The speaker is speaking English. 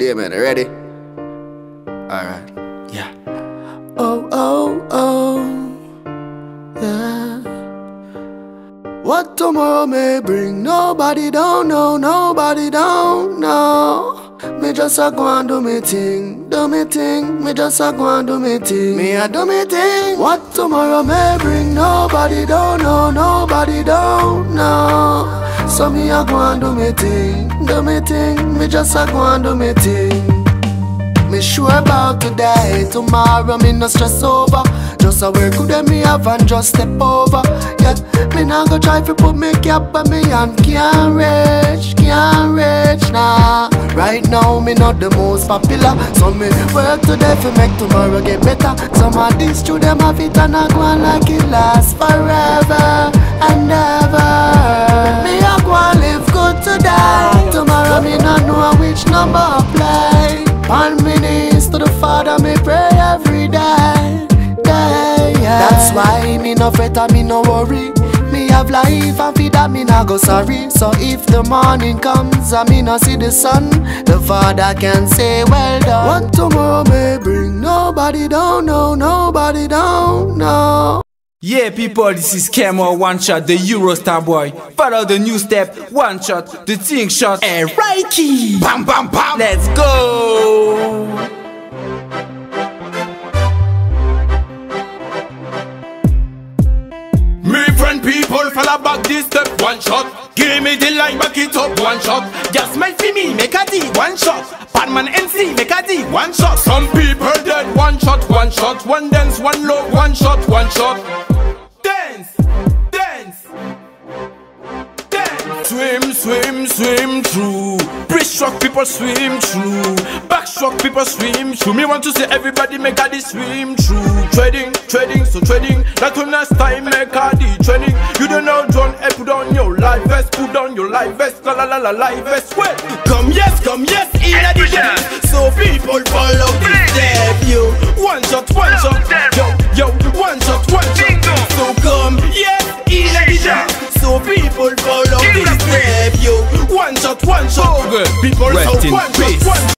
day, man. Ready? Alright. Yeah. Oh, oh, oh. Yeah. What tomorrow may bring, nobody don't know, nobody don't know. Me just a go and do me thing, do me thing. Me just a go and do me thing, me a do me thing. What tomorrow may bring, nobody don't know, nobody don't know. So me a go and do me thing, do me thing. Me just a go and do me thing. Me sure about today, tomorrow me no stress over. Just a work good me have and just step over. Yeah, me nah go try to put me cap on me and can't reach, nah. Right now me not the most popular, so me work today to make tomorrow get better. Some of these to them have it and I go on like it lasts forever and ever. Me a go and live good today, tomorrow me not know which number I play. On me knees to the Father, me pray every day, yeah. That's why me no fret and me no worry. Me have life and for that me nah go sorry. So if the morning comes and me no see the sun, the Father can say well done. What tomorrow may bring, nobody don't know, nobody don't know. Yeah, people, this is Kemo One Shot, the Eurostar boy. Follow the new step, one shot, the thing shot, and Reiki. Bam, bam, bam. Let's go. Me friend people, follow back this step, one shot. Give me the line, back it up, one shot. Just my for me, make a D, one shot. Padman NC, make a D, one shot. Some people dead, one shot, one shot. One dance, one love, one shot, one shot. Dance, dance, dance. Swim, swim, swim through. Breaststroke people swim through. Backstroke people swim through. Me want to see everybody make a D swim through. Trading, trading, so trading. That one last time make a D trading. You don't know John, put on your life vest. Put on your life vest, la la la la life vest. Well, come yes, in addition. So people follow this step. Yo, one shot, yo, yo, one shot.